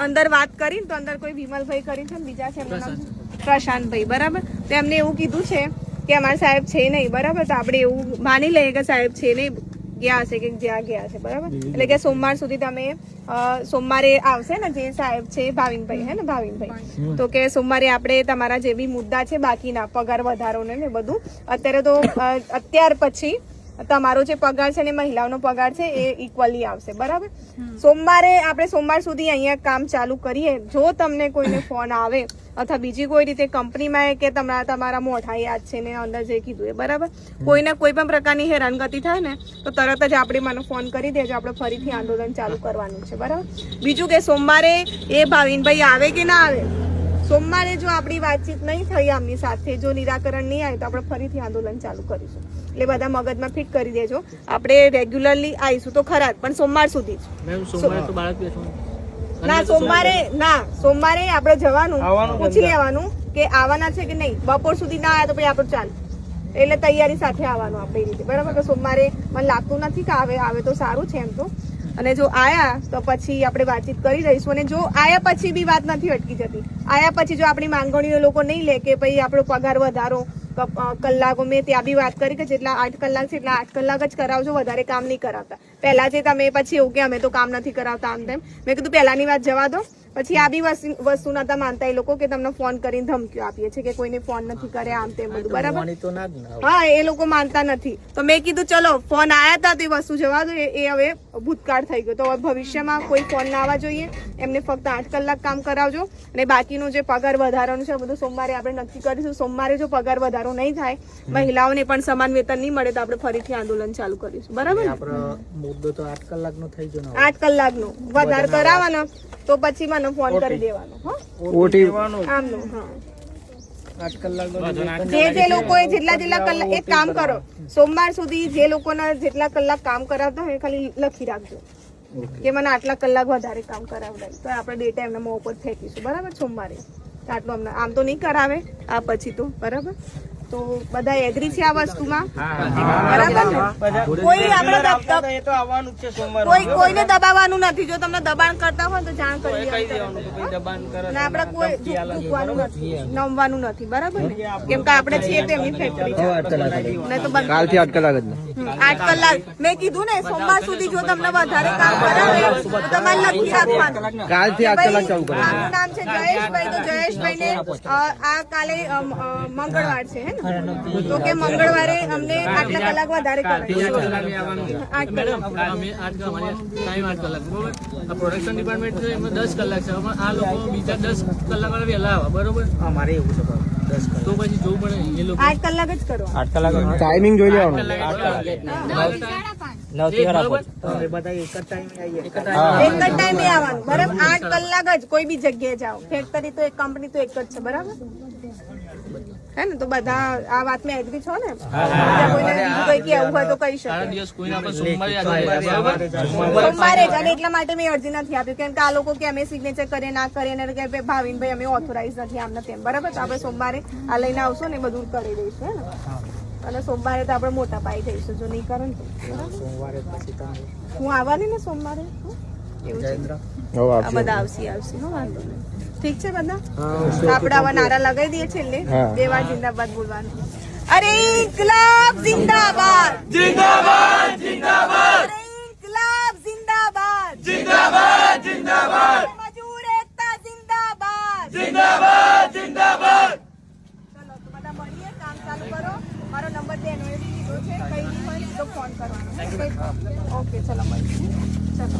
અંદર વાત કરી તો અંદર કોઈ વિમલભાઈ કરી છે બીજા છે એમનું નામ પ્રશાંતભાઈ, બરાબર. તો એમને એવું કીધું છે કે અમારા સાહેબ છે નહીં, બરાબર. તો આપણે એવું માની લઈએ કે સાહેબ છે નહીં, ગયા હશે કે જ્યાં ગયા છે, બરાબર. એટલે કે સોમવાર સુધી તમે સોમવારે આવશે ને જે સાહેબ છે ભાવિનભાઈ, હે ને ભાવિનભાઈ, તો કે સોમવારે આપણે તમારા જે બી મુદ્દા છે બાકીના પગાર વધારો ને બધું, અત્યારે તો અત્યાર પછી તમારો જે પગાર છે ને મહિલાઓનો પગાર છે એ ઇક્વલી આવશે, બરાબર. સોમવારે આપણે સોમવાર સુધી અહીંયા કામ ચાલુ કરીએ. જો તમને કોઈને ફોન આવે અથવા બીજી કોઈ રીતે કંપનીમાં કે તમારા મોઢા યાદ છે ને અંદર જે કીધું એ, બરાબર, કોઈને કોઈ પણ પ્રકારની હેરાનગતિ થાય ને તો તરત જ આપણે મને ફોન કરી દેજો, આપણે ફરીથી આંદોલન ચાલુ કરવાનું છે, બરાબર. બીજું કે સોમવારે એ ભાવિનભાઈ આવે કે ના આવે, સોમવારે જો આપણી વાતચીત નહીં થઈ આમની સાથે, જો નિરાકરણ નહીં આવે તો આપણે ફરીથી આંદોલન ચાલુ કરીશું. એટલે બધા મગજમાં ફિટ કરી દેજો. આપણે રેગ્યુલરલી આવીશું તો ખરા, પણ સોમવાર સુધી ના. સોમવારે આપણે જવાનું, પૂછી લેવાનું કે આવવાના છે કે નહીં. બપોર સુધી ના આવ્યા તો પછી આપણે ચાલ, એટલે તૈયારી સાથે આવવાનું આપણે એ રીતે, બરાબર. કે સોમવારે મને લાગતું નથી કે આવે તો સારું છે એમ તો. અને જો આયા તો પછી આપણે વાતચીત કરી રહીશું. અને જો આયા પછી બી વાત નથી અટકી જતી. આયા પછી જો આપણી માંગણીઓ લોકો નહીં લે કે ભાઈ આપણો પગાર વધારો, કલાકો, મેં ત્યાં બી વાત કરી કે જેટલા 8 કલાક છે એટલા 8 કલાક જ કરાવજો, વધારે કામ નહીં કરાવતા. પહેલા જે તમે પછી એવું કે અમે તો કામ નથી કરાવતા આમ તેમ, મેં કીધું પહેલાની વાત જવા દો. પછી આ બી વસ્તુ નતા માનતા એ લોકો કે તમને ફોન કરીને ધમકીઓ આપીએ છે કે કોઈને ફોન નથી કરે આમ તેમ બધું, બરાબર. હા, એ લોકો માનતા નથી. તો મેં કીધું ચલો ફોન આયા હતા તો એ વસ્તુ જવા દો, એ હવે ભૂતકાળ થઈ ગયો. તો હવે ભવિષ્યમાં કોઈ ફોન ના આવવા જોઈએ. એમને ફક્ત 8 કલાક કામ કરાવજો અને બાકીનું જે પગાર વધારાનું છે બધું સોમવારે આપણે નક્કી કરીશું. સોમવારે જો પગાર વધારો નહીં થાય, મહિલાઓને પણ સમાન વેતન નહીં મળે તો આપણે ફરીથી આંદોલન ચાલુ કરીશું, બરાબર. મુદ્દો તો 8 કલાકનો થઈ ગયો, 8 કલાકનો વધારે કરાવવાનો તો પછી મને ફોન કરી દેવાનો. જે લોકોએ જેટલા કલાક, એક કામ કરો, સોમવાર સુધી જે લોકોના જેટલા કલાક કામ કરાવતા હોય ખાલી લખી રાખજો કે મને આટલા કલાક વધારે કામ કરાવડાય, તો આપણે ડેટા એમના મોં ઉપર ફેંકીશું, બરાબર. સોમવારે આટલું અમને આમ તો નહીં કરાવે આ પછી તો, બરાબર. તો બધા એગ્રી છે આ વસ્તુમાં, બરાબર ને? કોઈ કોઈને દબાવવાનું નથી. જો તમને દબાણ કરતા હોય તો જાણ કરી દેવાનું. આપણે કોઈ ચૂકવાનું નથી, નમવાનું નથી, બરાબર ને? કેમ કે આપણે છીએ તો એમની ફેક્ટરી છે. કાલથી 8 કલાક જ 8 કલાક મેં કીધું ને. સોમવાર સુધી જો તમને વધારે કામ કરાવે તો તમારે લખી રાખવાનું. કાલથી 8 કલાક ચાલુ કરો. આપનું નામ છે જયેશભાઈ, તો જયેશભાઈ ને આ કાલે મંગળવાર છે, હે ને? તો કે મંગળવારે અમને આટલા કલાક વધારે પ્રોડક્શન ડિપાર્ટમેન્ટ છે એમાં 10 કલાક છે, પણ આ લોકો બીજા 10 કલાક વહેલા આવે, બરોબર. અમારે એવું છે, તો પછી જોવું પડે એ લોકો 8 કલાક જ કરો. 8 કલાક ટાઈમિંગ જોઈ લેવાનું. 9 થી 8 બધા એક જ ટાઈમે આવીએ, એક જ ટાઈમે આવવાનું, બરાબર. 8 કલાક જ કોઈ બી જગ્યાએ જાઓ. ફેક્ટરી તો એક, કંપની તો એક જ છે, બરાબર, હે ને? તો બધા આ વાતમાં એગ્રી છો ને? કોઈને કઈ કેવું હોય તો કહી શકે સોમવારે જ. અને એટલા માટે મેં અરજી નથી આપી કેમ કે આ લોકો કે અમે સિગ્નેચર કરે ના કરે ને કે ભાવિનભાઈ અમે ઓથોરાઇઝ નથી આમને તેમ, બરાબર. તો આપણે સોમવારે આ લઈને આવશો ને બધું કરી દઈશું, હે ને? અને સોમવારે તો આપણે મોટા પાઈ થઈશું જો નહીં કરે તો. હું આવવાની ને સોમવારે, એવું છે. આ બધા આવશે હો, વાંધો નહીં. ઠીક છે બધા. આપણે આવા નારા લગાવી દઈએ છેલ્લે 2 વાર જિંદાબાદ બોલવાનું. અરે ઇન્કલાબ જિંદાબાદ, જિંદાબાદ, જિંદાબાદ. અરે ઇન્કલાબ જિંદાબાદ, જિંદાબાદ, જિંદાબાદ. મજૂર એકતા જિંદાબાદ, જિંદાબાદ, જિંદાબાદ. ચલો તો બધા મળીએ, કામ ચાલુ કરો. મારો નંબર તેનો લીધો છે, કઈ નહીં હોય તો ફોન કરવાનો. ઓકે, ચલો મળીએ. ચલો.